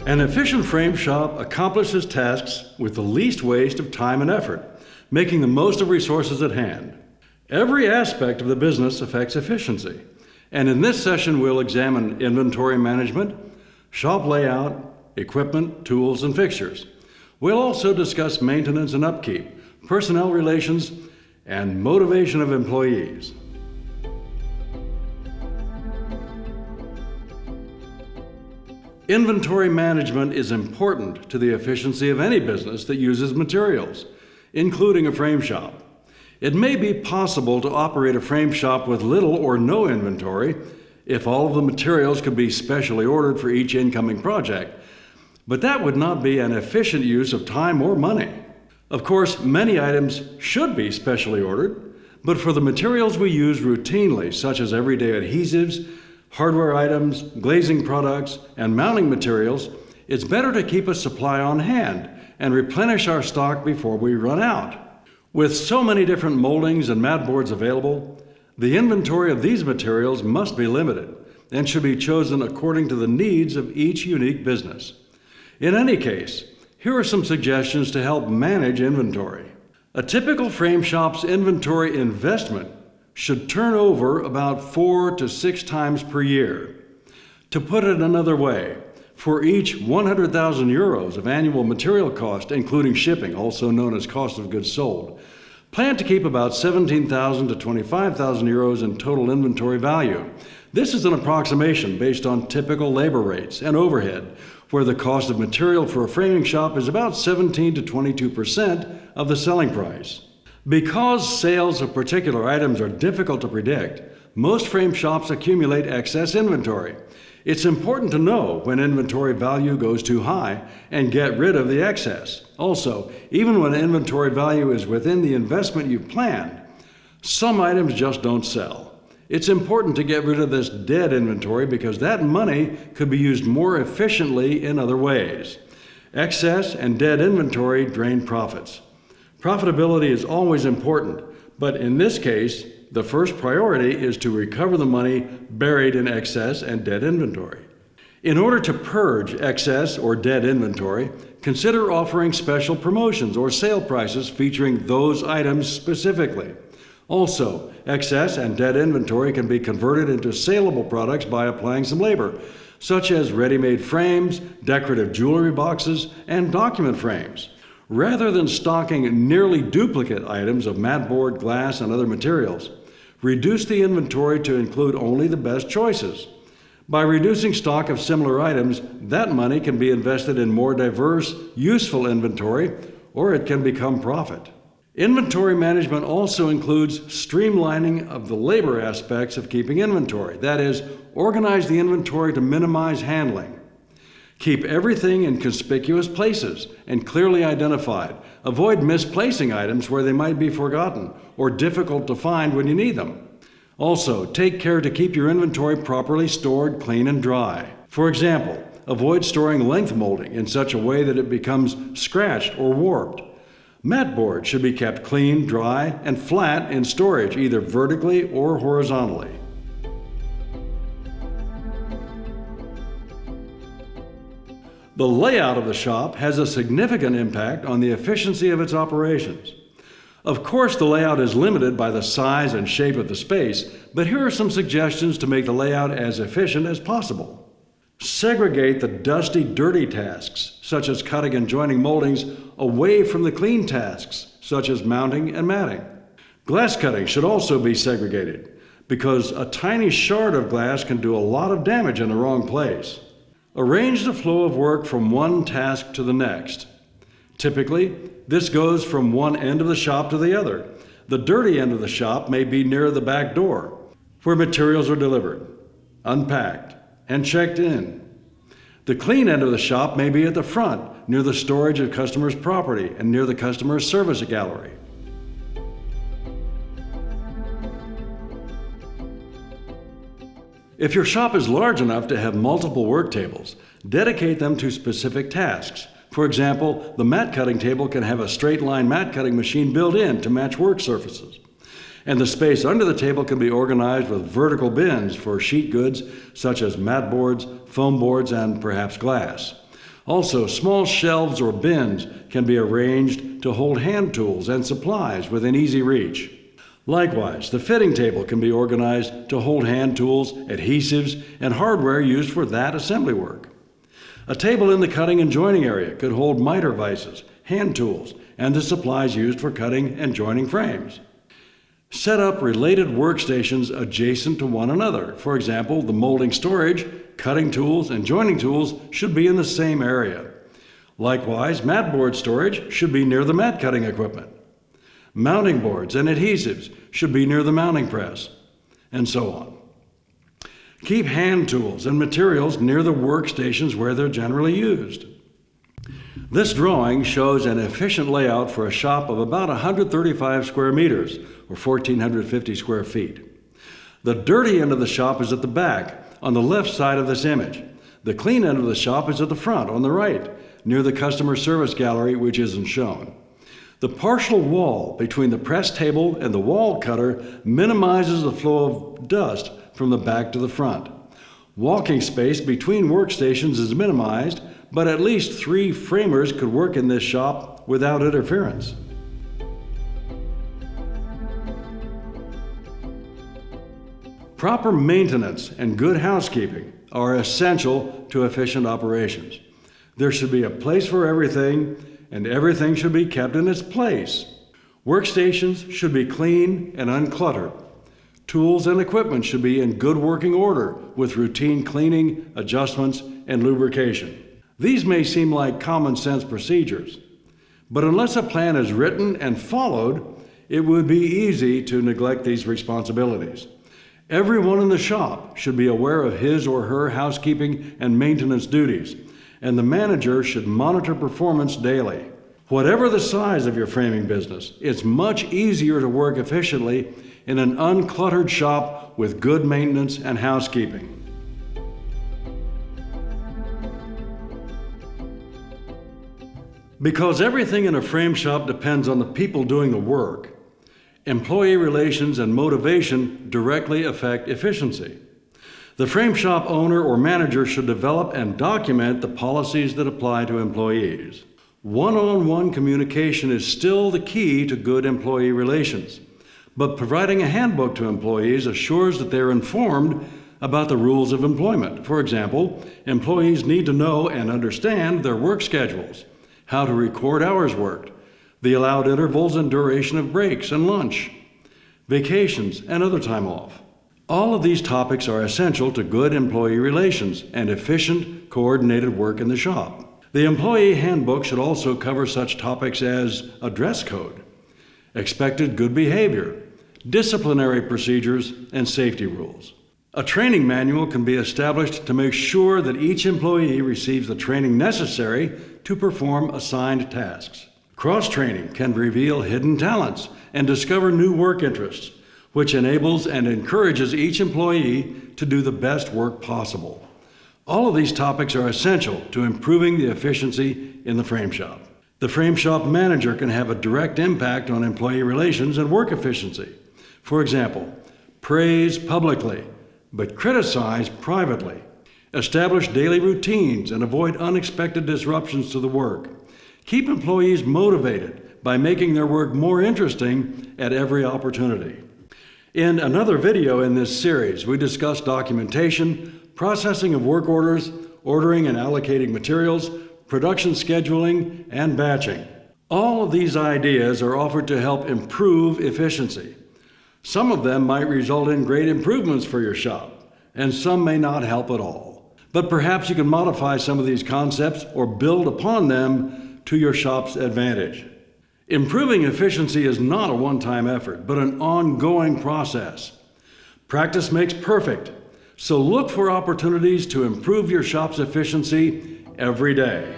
An efficient frame shop accomplishes tasks with the least waste of time and effort, making the most of resources at hand. Every aspect of the business affects efficiency, and in this session we'll examine inventory management, shop layout, equipment, tools, and fixtures. We'll also discuss maintenance and upkeep, personnel relations, and motivation of employees. Inventory management is important to the efficiency of any business that uses materials, including a frame shop. It may be possible to operate a frame shop with little or no inventory if all of the materials could be specially ordered for each incoming project, but that would not be an efficient use of time or money. Of course, many items should be specially ordered, but for the materials we use routinely, such as everyday adhesives, hardware items, glazing products, and mounting materials, it's better to keep a supply on hand and replenish our stock before we run out. With so many different moldings and mat boards available, the inventory of these materials must be limited and should be chosen according to the needs of each unique business. In any case, here are some suggestions to help manage inventory. A typical frame shop's inventory investment should turn over about 4 to 6 times per year. To put it another way, for each 100,000 euros of annual material cost, including shipping, also known as cost of goods sold, plan to keep about 17,000 to 25,000 euros in total inventory value. This is an approximation based on typical labor rates and overhead, where the cost of material for a framing shop is about 17 to 22% of the selling price. Because sales of particular items are difficult to predict, most frame shops accumulate excess inventory. It's important to know when inventory value goes too high and get rid of the excess. Also, even when inventory value is within the investment you've planned, some items just don't sell. It's important to get rid of this dead inventory because that money could be used more efficiently in other ways. Excess and dead inventory drain profits. Profitability is always important, but in this case, the first priority is to recover the money buried in excess and dead inventory. In order to purge excess or dead inventory, consider offering special promotions or sale prices featuring those items specifically. Also, excess and dead inventory can be converted into saleable products by applying some labor, such as ready-made frames, decorative jewelry boxes, and document frames. Rather than stocking nearly duplicate items of mat board, glass, and other materials, reduce the inventory to include only the best choices. By reducing stock of similar items, that money can be invested in more diverse, useful inventory, or it can become profit. Inventory management also includes streamlining of the labor aspects of keeping inventory. That is, organize the inventory to minimize handling. Keep everything in conspicuous places and clearly identified. Avoid misplacing items where they might be forgotten or difficult to find when you need them. Also, take care to keep your inventory properly stored, clean, and dry. For example, avoid storing length molding in such a way that it becomes scratched or warped. Mat board should be kept clean, dry, and flat in storage, either vertically or horizontally. The layout of the shop has a significant impact on the efficiency of its operations. Of course, the layout is limited by the size and shape of the space, but here are some suggestions to make the layout as efficient as possible. Segregate the dusty, dirty tasks, such as cutting and joining moldings, away from the clean tasks, such as mounting and matting. Glass cutting should also be segregated, because a tiny shard of glass can do a lot of damage in the wrong place. Arrange the flow of work from one task to the next. Typically, this goes from one end of the shop to the other. The dirty end of the shop may be near the back door, where materials are delivered, unpacked, and checked in. The clean end of the shop may be at the front, near the storage of customers' property and near the customer's service gallery. If your shop is large enough to have multiple work tables, dedicate them to specific tasks. For example, the mat cutting table can have a straight line mat cutting machine built in to match work surfaces. And the space under the table can be organized with vertical bins for sheet goods such as mat boards, foam boards, and perhaps glass. Also, small shelves or bins can be arranged to hold hand tools and supplies within easy reach. Likewise, the fitting table can be organized to hold hand tools, adhesives, and hardware used for that assembly work. A table in the cutting and joining area could hold miter vices, hand tools, and the supplies used for cutting and joining frames. Set up related workstations adjacent to one another. For example, the molding storage, cutting tools, and joining tools should be in the same area. Likewise, mat board storage should be near the mat cutting equipment. Mounting boards and adhesives should be near the mounting press, and so on. Keep hand tools and materials near the workstations where they're generally used. This drawing shows an efficient layout for a shop of about 135 square meters, or 1,450 square feet. The dirty end of the shop is at the back, on the left side of this image. The clean end of the shop is at the front, on the right, near the customer service gallery, which isn't shown. The partial wall between the press table and the wall cutter minimizes the flow of dust from the back to the front. Walking space between workstations is minimized, but at least 3 framers could work in this shop without interference. Proper maintenance and good housekeeping are essential to efficient operations. There should be a place for everything, and everything should be kept in its place. Workstations should be clean and uncluttered. Tools and equipment should be in good working order with routine cleaning, adjustments, and lubrication. These may seem like common sense procedures, but unless a plan is written and followed, it would be easy to neglect these responsibilities. Everyone in the shop should be aware of his or her housekeeping and maintenance duties, and the manager should monitor performance daily. Whatever the size of your framing business, it's much easier to work efficiently in an uncluttered shop with good maintenance and housekeeping. Because everything in a frame shop depends on the people doing the work, employee relations and motivation directly affect efficiency. The frame shop owner or manager should develop and document the policies that apply to employees. One-on-one communication is still the key to good employee relations, but providing a handbook to employees assures that they're informed about the rules of employment. For example, employees need to know and understand their work schedules, how to record hours worked, the allowed intervals and duration of breaks and lunch, vacations, and other time off. All of these topics are essential to good employee relations and efficient, coordinated work in the shop. The employee handbook should also cover such topics as a dress code, expected good behavior, disciplinary procedures, and safety rules. A training manual can be established to make sure that each employee receives the training necessary to perform assigned tasks. Cross-training can reveal hidden talents and discover new work interests, which enables and encourages each employee to do the best work possible. All of these topics are essential to improving the efficiency in the frame shop. The frame shop manager can have a direct impact on employee relations and work efficiency. For example, praise publicly, but criticize privately. Establish daily routines and avoid unexpected disruptions to the work. Keep employees motivated by making their work more interesting at every opportunity. In another video in this series, we discuss documentation, processing of work orders, ordering and allocating materials, production scheduling, and batching. All of these ideas are offered to help improve efficiency. Some of them might result in great improvements for your shop, and some may not help at all. But perhaps you can modify some of these concepts or build upon them to your shop's advantage. Improving efficiency is not a one-time effort, but an ongoing process. Practice makes perfect, so look for opportunities to improve your shop's efficiency every day.